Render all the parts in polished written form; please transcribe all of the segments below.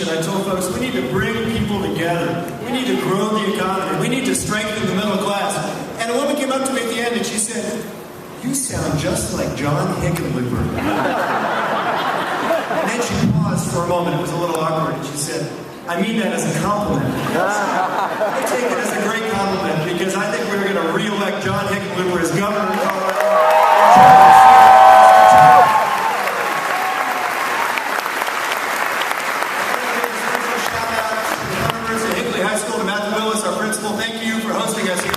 election, I told folks we need to bring people together. We need to grow the economy. We need to strengthen the middle class. And a woman came up to me at the end and she said, "You sound just like John Hickenlooper." And then she paused for a moment. It was a little awkward. And she said, "I mean that as a compliment." I take it as a great compliment because I think we're going to re-elect John Hickenlooper as governor of Colorado. Thank you for hosting us here.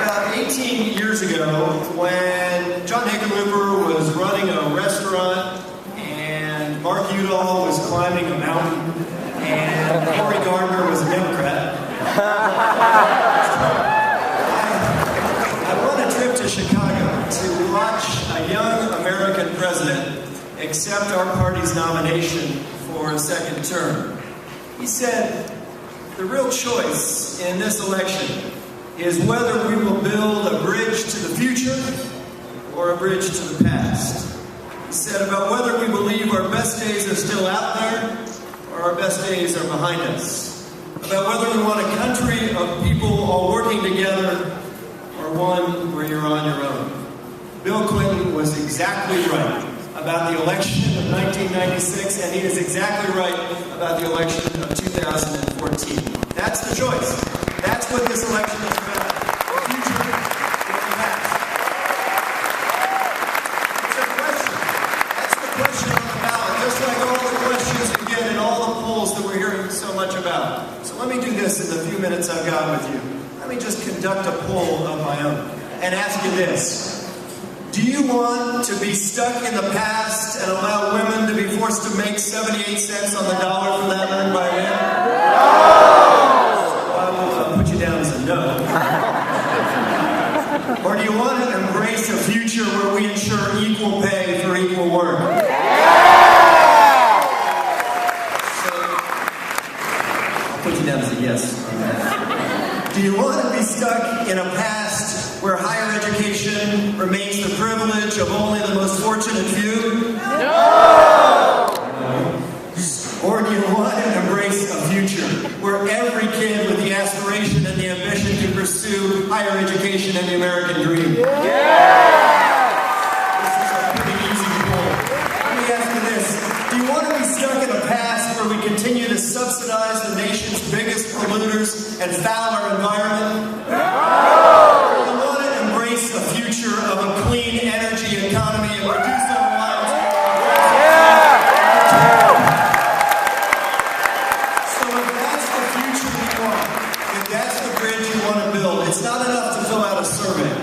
About 18 years ago, when John Hickenlooper was running a restaurant and Mark Udall was climbing a mountain and Cory Gardner was a Democrat, I won a trip to Chicago to watch a young American president accept our party's nomination for a second term. He said, "The real choice in this election is whether we will build a bridge to the future or a bridge to the past." He said about whether we believe our best days are still out there or our best days are behind us. About whether we want a country of people all working together or one where you're on your own. Bill Clinton was exactly right about the election of 1996, and he is exactly right about the election of 2014. That's the choice. That's what this election is about. The future or the past. It's a question. That's the question on the ballot, just like all the questions you get in all the polls that we're hearing so much about. So let me do this in the few minutes I've got with you. Let me just conduct a poll of my own and ask you this. Do you want to be stuck in the past and allow women to be forced to make 78 cents on the dollar for that earned by men? No! I will put you down as a no. Or do you want to embrace a future where we ensure equal pay for equal work? So, I'll put you down as a yes on that. Do you want to be stuck in a past where higher education remains the privilege of only the most fortunate few? No! Or do you want to embrace a future where every kid with the aspiration and the ambition can pursue higher education and the American dream? This is a pretty easy poll. Let me ask you this. Do you want to be stuck in a past where we continue to subsidize the nation's biggest polluters and foul our environment? No! A future of a clean energy economy and reduce our lives. So if that's the future you want, if that's the bridge you want to build, it's not enough to fill out a survey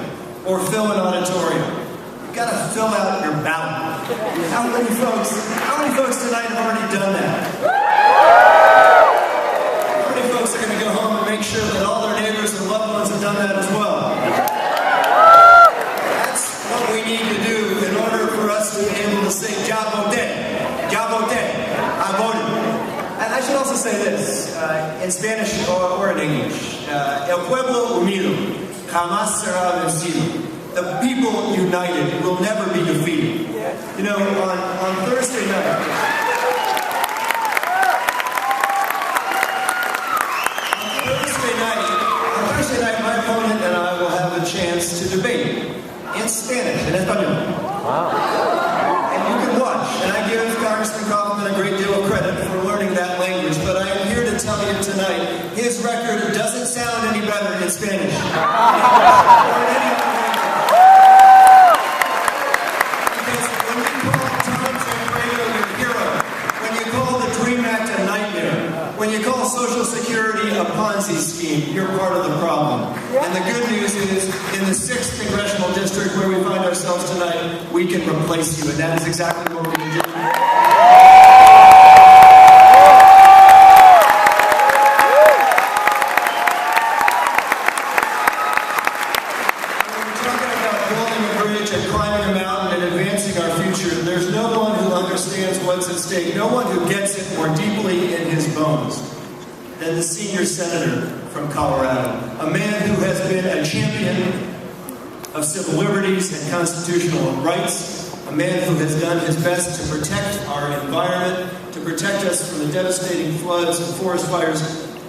or fill an auditorium. You've got to fill out your ballot. How many folks tonight have already done that? How many folks are going to go home and make sure that all their neighbors and loved ones have done that as well? What we need to do in order for us to be able to say, "Ya voté, I voted." And I should also say this, in Spanish or in English, El pueblo unido jamás será vencido. The people united will never be defeated. You know, on Thursday night, my opponent and I will have a chance to debate in Spanish, in Espanol. Wow. And you can watch, and I give Congressman Kaufman a great deal of credit for learning that language, but I am here to tell you tonight, his record doesn't sound any better in Spanish. Or in any other language. Because when you call Tom Zambrano your hero, when you call the DREAM Act a nightmare, when you call Social Security a Ponzi scheme, you're part of the problem. And the good news is, in the 6th Congressional District where we find ourselves tonight, we can replace you, and that is exactly what we can do. When we're talking about building a bridge and climbing a mountain and advancing our future, there's no one who understands what's at stake, no one who gets it more deeply in his bones than the senior senator from Colorado, a man who has been a champion of civil liberties and constitutional rights, a man who has done his best to protect our environment, to protect us from the devastating floods and forest fires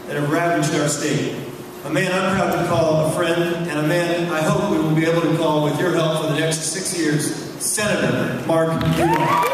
that have ravaged our state. A man I'm proud to call a friend, and a man I hope we will be able to call, with your help, for the next 6 years, Senator Mark Romanoff.